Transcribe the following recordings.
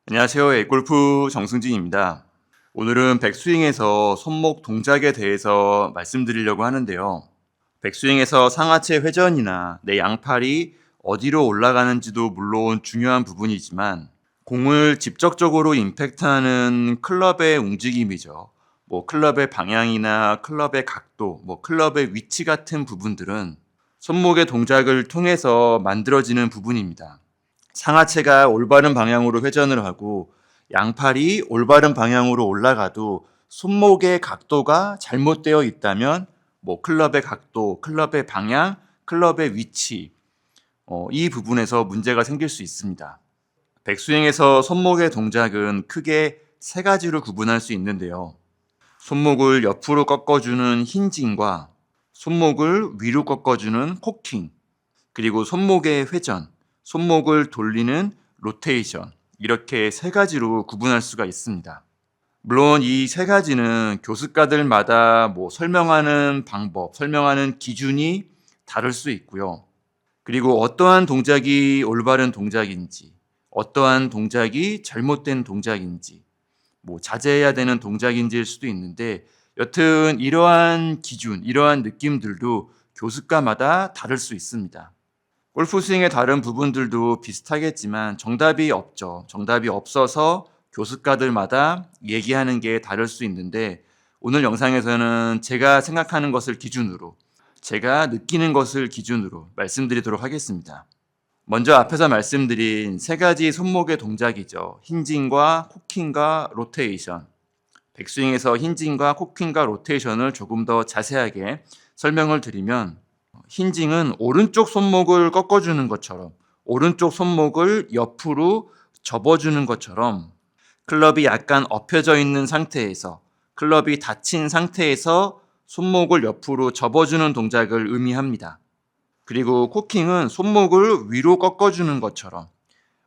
안녕하세요. 골프 정승진입니다. 오늘은 백스윙에서 손목 동작에 대해서 말씀드리려고 하는데요. 백스윙에서 상하체 회전이나 내 양팔이 어디로 올라가는지도 물론 중요한 부분이지만 공을 직접적으로 임팩트하는 클럽의 움직임이죠. 클럽의 방향이나 클럽의 각도, 클럽의 위치 같은 부분들은 손목의 동작을 통해서 만들어지는 부분입니다. 상하체가 올바른 방향으로 회전을 하고 양팔이 올바른 방향으로 올라가도 손목의 각도가 잘못되어 있다면 클럽의 각도, 클럽의 방향, 클럽의 위치 이 부분에서 문제가 생길 수 있습니다. 백스윙에서 손목의 동작은 크게 세 가지로 구분할 수 있는데요. 손목을 옆으로 꺾어주는 힌징과 손목을 위로 꺾어주는 코킹, 그리고 손목의 회전, 손목을 돌리는 로테이션, 이렇게 세 가지로 구분할 수가 있습니다. 물론 이 세 가지는 교습가들마다 설명하는 방법, 설명하는 기준이 다를 수 있고요. 그리고 어떠한 동작이 올바른 동작인지, 어떠한 동작이 잘못된 동작인지, 자제해야 되는 동작인지일 수도 있는데, 여튼 이러한 기준, 이러한 느낌들도 교습가마다 다를 수 있습니다. 골프 스윙의 다른 부분들도 비슷하겠지만 정답이 없죠. 정답이 없어서 교습가들마다 얘기하는 게 다를 수 있는데, 오늘 영상에서는 제가 생각하는 것을 기준으로, 제가 느끼는 것을 기준으로 말씀드리도록 하겠습니다. 먼저 앞에서 말씀드린 세 가지 손목의 동작이죠. 힌징과 코킹과 로테이션. 백스윙에서 힌징과 코킹과 로테이션을 조금 더 자세하게 설명을 드리면, 힌징은 오른쪽 손목을 꺾어주는 것처럼, 오른쪽 손목을 옆으로 접어주는 것처럼 클럽이 약간 엎혀져 있는 상태에서, 클럽이 닫힌 상태에서 손목을 옆으로 접어주는 동작을 의미합니다. 그리고 코킹은 손목을 위로 꺾어주는 것처럼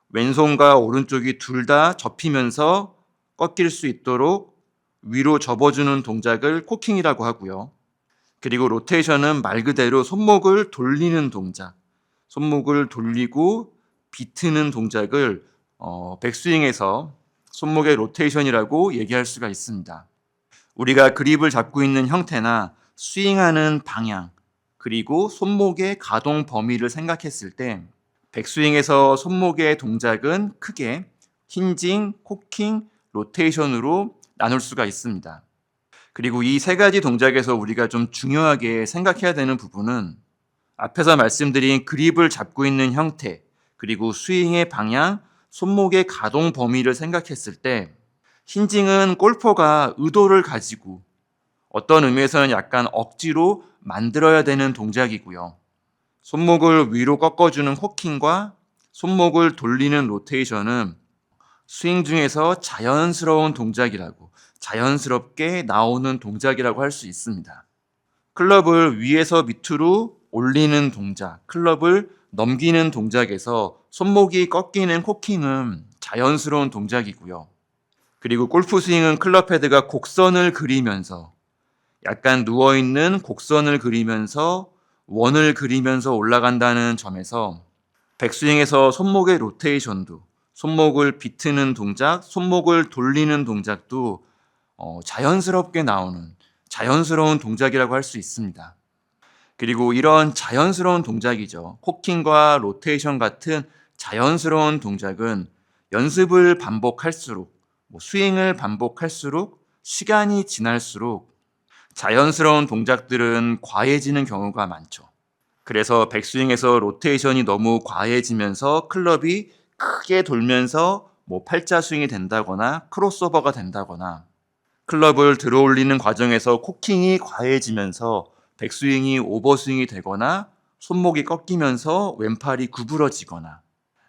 왼손과 오른쪽이 둘 다 접히면서 꺾일 수 있도록 위로 접어주는 동작을 코킹이라고 하고요. 그리고 로테이션은 말 그대로 손목을 돌리는 동작, 손목을 돌리고 비트는 동작을 백스윙에서 손목의 로테이션이라고 얘기할 수가 있습니다. 우리가 그립을 잡고 있는 형태나 스윙하는 방향, 그리고 손목의 가동 범위를 생각했을 때 백스윙에서 손목의 동작은 크게 힌징, 코킹, 로테이션으로 나눌 수가 있습니다. 그리고 이 세 가지 동작에서 우리가 좀 중요하게 생각해야 되는 부분은 앞에서 말씀드린 그립을 잡고 있는 형태, 그리고 스윙의 방향, 손목의 가동 범위를 생각했을 때 힌징은 골퍼가 의도를 가지고 어떤 의미에서는 약간 억지로 만들어야 되는 동작이고요. 손목을 위로 꺾어주는 호킹과 손목을 돌리는 로테이션은 스윙 중에서 자연스러운 동작이라고, 자연스럽게 나오는 동작이라고 할 수 있습니다. 클럽을 위에서 밑으로 올리는 동작, 클럽을 넘기는 동작에서 손목이 꺾이는 코킹은 자연스러운 동작이고요. 그리고 골프 스윙은 클럽 헤드가 곡선을 그리면서, 약간 누워있는 곡선을 그리면서 원을 그리면서 올라간다는 점에서 백스윙에서 손목의 로테이션도, 손목을 비트는 동작, 손목을 돌리는 동작도 자연스럽게 나오는 자연스러운 동작이라고 할 수 있습니다. 그리고 이런 자연스러운 동작이죠. 코킹과 로테이션 같은 자연스러운 동작은 연습을 반복할수록, 스윙을 반복할수록, 시간이 지날수록 자연스러운 동작들은 과해지는 경우가 많죠. 그래서 백스윙에서 로테이션이 너무 과해지면서 클럽이 크게 돌면서 팔자 스윙이 된다거나 크로스오버가 된다거나, 클럽을 들어올리는 과정에서 코킹이 과해지면서 백스윙이 오버스윙이 되거나 손목이 꺾이면서 왼팔이 구부러지거나,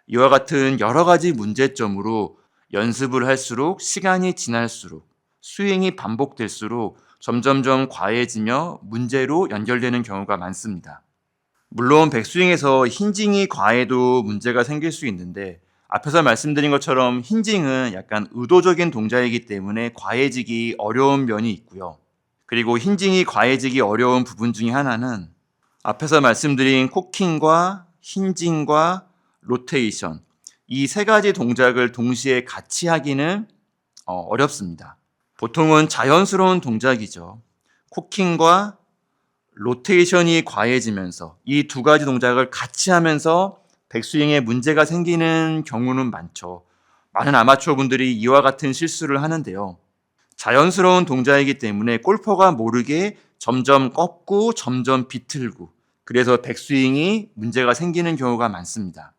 이와 같은 여러 가지 문제점으로 연습을 할수록, 시간이 지날수록, 스윙이 반복될수록 점점점 과해지며 문제로 연결되는 경우가 많습니다. 물론 백스윙에서 힌징이 과해도 문제가 생길 수 있는데, 앞에서 말씀드린 것처럼 힌징은 약간 의도적인 동작이기 때문에 과해지기 어려운 면이 있고요. 그리고 힌징이 과해지기 어려운 부분 중에 하나는 앞에서 말씀드린 코킹과 힌징과 로테이션, 이 세 가지 동작을 동시에 같이 하기는 어렵습니다. 보통은 자연스러운 동작이죠. 코킹과 로테이션이 과해지면서 이 두 가지 동작을 같이 하면서 백스윙에 문제가 생기는 경우는 많죠. 많은 아마추어 분들이 이와 같은 실수를 하는데요. 자연스러운 동작이기 때문에 골퍼가 모르게 점점 꺾고 점점 비틀고 그래서 백스윙이 문제가 생기는 경우가 많습니다.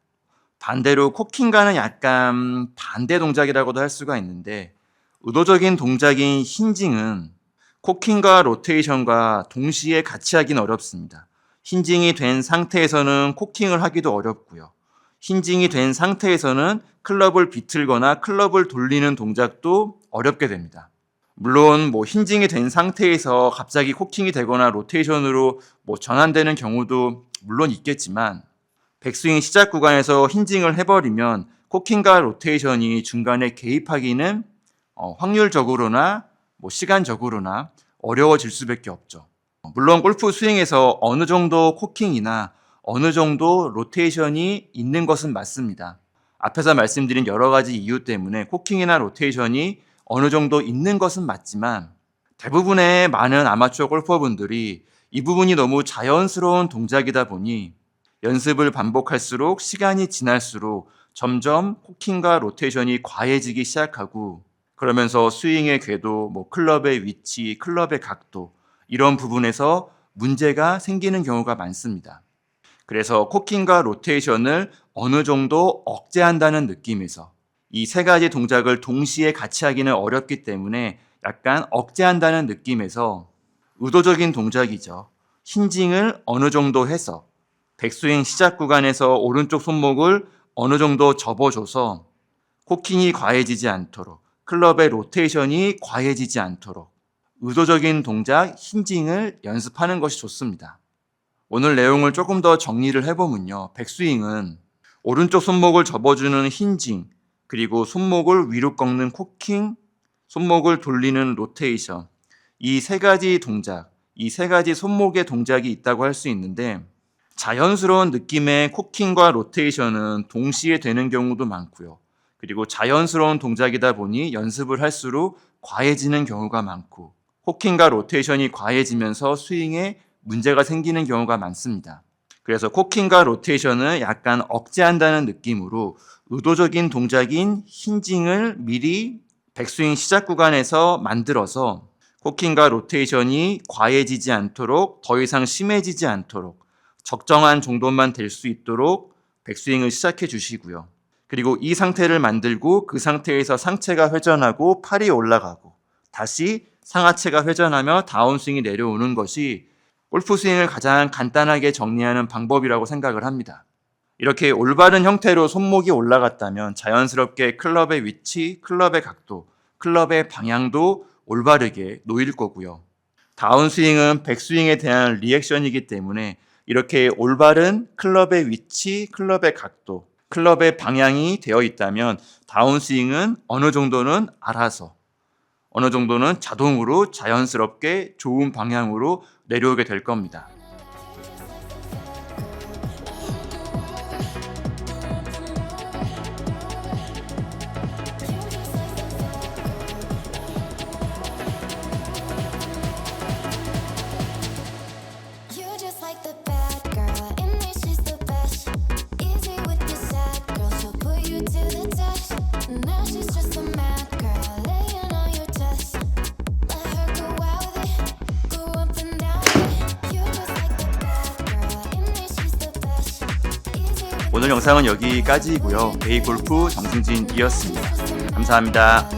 반대로 코킹과는 약간 반대 동작이라고도 할 수가 있는데 의도적인 동작인 힌징은 코킹과 로테이션과 동시에 같이 하기는 어렵습니다. 힌징이 된 상태에서는 코킹을 하기도 어렵고요. 힌징이 된 상태에서는 클럽을 비틀거나 클럽을 돌리는 동작도 어렵게 됩니다. 물론 힌징이 된 상태에서 갑자기 코킹이 되거나 로테이션으로 전환되는 경우도 물론 있겠지만 백스윙 시작 구간에서 힌징을 해버리면 코킹과 로테이션이 중간에 개입하기는 확률적으로나 시간적으로나 어려워질 수밖에 없죠. 물론 골프 스윙에서 어느 정도 코킹이나 어느 정도 로테이션이 있는 것은 맞습니다. 앞에서 말씀드린 여러 가지 이유 때문에 코킹이나 로테이션이 어느 정도 있는 것은 맞지만 대부분의 많은 아마추어 골퍼분들이 이 부분이 너무 자연스러운 동작이다 보니 연습을 반복할수록 시간이 지날수록 점점 코킹과 로테이션이 과해지기 시작하고 그러면서 스윙의 궤도, 클럽의 위치, 클럽의 각도 이런 부분에서 문제가 생기는 경우가 많습니다. 그래서 코킹과 로테이션을 어느 정도 억제한다는 느낌에서 이 세 가지 동작을 동시에 같이 하기는 어렵기 때문에 약간 억제한다는 느낌에서 의도적인 동작이죠. 힌징을 어느 정도 해서 백스윙 시작 구간에서 오른쪽 손목을 어느 정도 접어줘서 코킹이 과해지지 않도록 클럽의 로테이션이 과해지지 않도록 의도적인 동작 힌징을 연습하는 것이 좋습니다. 오늘 내용을 조금 더 정리를 해보면요. 백스윙은 오른쪽 손목을 접어주는 힌징, 그리고 손목을 위로 꺾는 코킹, 손목을 돌리는 로테이션 이 세 가지 동작, 이 세 가지 손목의 동작이 있다고 할 수 있는데 자연스러운 느낌의 코킹과 로테이션은 동시에 되는 경우도 많고요. 그리고 자연스러운 동작이다 보니 연습을 할수록 과해지는 경우가 많고 코킹과 로테이션이 과해지면서 스윙에 문제가 생기는 경우가 많습니다. 그래서 코킹과 로테이션을 약간 억제한다는 느낌으로 의도적인 동작인 힌징을 미리 백스윙 시작 구간에서 만들어서 코킹과 로테이션이 과해지지 않도록 더 이상 심해지지 않도록 적정한 정도만 될 수 있도록 백스윙을 시작해 주시고요. 그리고 이 상태를 만들고 그 상태에서 상체가 회전하고 팔이 올라가고 다시 상하체가 회전하며 다운스윙이 내려오는 것이 골프 스윙을 가장 간단하게 정리하는 방법이라고 생각을 합니다. 이렇게 올바른 형태로 손목이 올라갔다면 자연스럽게 클럽의 위치, 클럽의 각도, 클럽의 방향도 올바르게 놓일 거고요. 다운스윙은 백스윙에 대한 리액션이기 때문에 이렇게 올바른 클럽의 위치, 클럽의 각도, 클럽의 방향이 되어 있다면 다운스윙은 어느 정도는 알아서 어느 정도는 자동으로 자연스럽게 좋은 방향으로 내려오게 될 겁니다. You just like the bad girl, in me she's the best. Easy with the sad girl, she'll put you to the test. Now she's just a mad girl, laying on your chest. Let her go out with it, go up and down with it. You just like the bad girl, in me she's the best. Easy with 오늘 영상은 여기까지이고요. 베이골프 정승진이었습니다. 감사합니다.